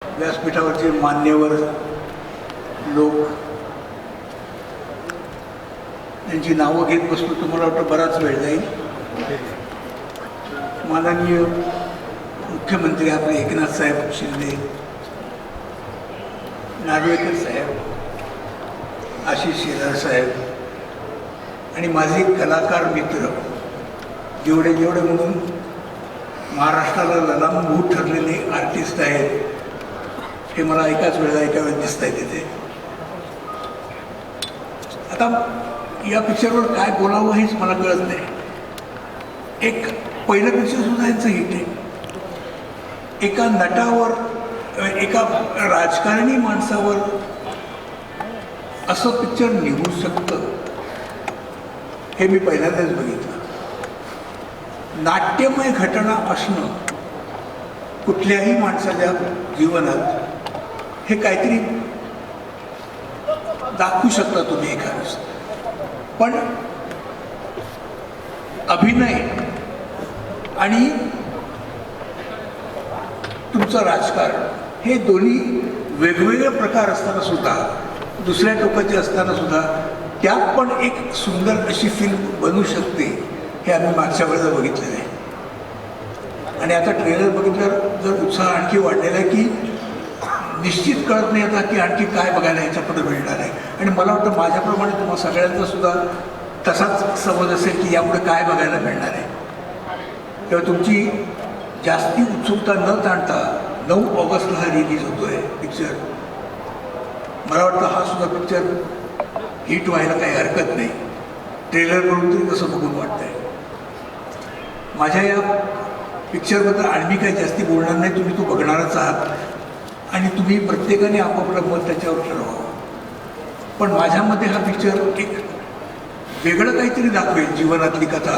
व्यासपीठावरचे मान्यवर लोक त्यांची नावं घेत बसलो तर मला वाटतं बराच वेळ जाईल. माननीय मुख्यमंत्री आपले एकनाथ साहेब शिंदे, नार्वेकर साहेब, आशिष शेलार साहेब आणि माझे कलाकार मित्र जेवढे म्हणून महाराष्ट्राला ललामभूत ठरलेले आर्टिस्ट आहेत हे मला एका वेळेस दिसत आहे तिथे. आता या पिक्चरवर काय बोलावं हेच मला कळत नाही. एक पहिलं पिक्चर सुद्धा यांचं हिट आहे. एका नटावर, एका राजकारणी माणसावर असं पिक्चर निघू शकतं हे मी पहिल्यांदाच बघितलं. नाट्यमय घटना असणं कुठल्याही माणसाच्या जीवनात हे काहीतरी दाखवू शकता तुम्ही एखादं. पण अभिनय आणि तुमचं राजकारण हे दोन्ही वेगवेगळे प्रकार असताना सुद्धा, दुसऱ्या टोकाचे असताना सुद्धा त्यात पण एक सुंदर अशी फिल्म बनू शकते हे आम्ही मागच्या वेळेला बघितलेलं आहे. आणि आता ट्रेलर बघितल्यावर जर उत्साह आणखी वाढलेला आहे की निश्चित कळत नाही आता की आणखी काय बघायला याच्यापुढे मिळणार आहे. आणि मला वाटतं माझ्याप्रमाणे तुम्हाला सगळ्यांचा सुद्धा तसाच समज असेल की यापुढे काय बघायला मिळणार आहे. तेव्हा तुमची जास्ती उत्सुकता न ताणता 9 ऑगस्टला हा रिलीज होतो आहे पिक्चर. मला वाटतं हा सुद्धा पिक्चर हिट व्हायला काही हरकत नाही. ट्रेलर करून तरी कसं बघून वाटतं आहे. माझ्या या पिक्चरबद्दल आणि मी काही जास्ती बोलणार नाही. तुम्ही तो बघणारच आहात आणि तुम्ही प्रत्येकाने आपापलं मत त्याच्यावर ठरवावं. पण माझ्यामध्ये हा पिक्चर एक वेगळं काहीतरी दाखवेल, जीवनातली कथा,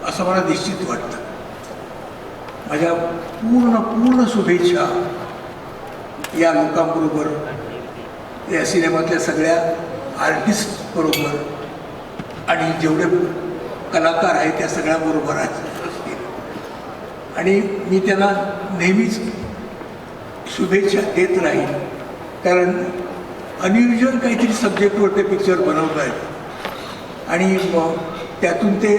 असं मला निश्चित वाटतं. माझ्या पूर्ण शुभेच्छा या लोकांबरोबर, या सिनेमातल्या सगळ्या आर्टिस्टबरोबर आणि जेवढे कलाकार आहेत त्या सगळ्याबरोबर असतील. आणि मी त्यांना नेहमीच शुभेच्छा देत राहील, कारण अनयुज्युअल काहीतरी सब्जेक्टवर ते पिक्चर बनवत आहेत आणि त्यातून ते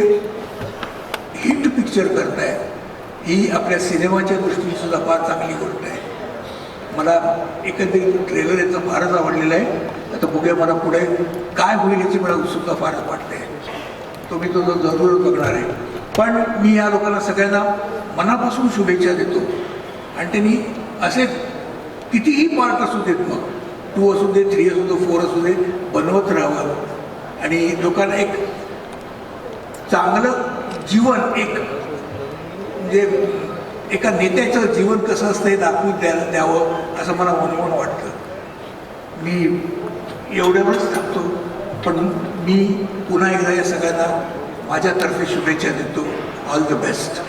हिट पिक्चर करत आहेत. ही आपल्या सिनेमाच्या दृष्टीने सुद्धा फार चांगली गोष्ट आहे. मला एकंदरीत ट्रेलर याचं फारच आवडलेलं आहे. आता बघूया मला पुढे काय होईल याची मला उत्सुकता फारच वाटते. तो मी तो जरूर बघणार आहे. पण मी या लोकांना सगळ्यांना मनापासून शुभेच्छा देतो. आणि त्यांनी असे कितीही पार्ट असू देत, मग 2 असू दे, 3 असू दे, 4 असू दे, बनवत राहावं आणि लोकांना एक चांगलं जीवन, एक म्हणजे एका नेत्याचं जीवन कसं असतं हे दाखवून द्यावं असं मला मनोमन वाटतं. मी एवढ्यावरच थांबतो. पण मी पुन्हा एकदा या सगळ्यांना माझ्यातर्फे शुभेच्छा देतो. All the best.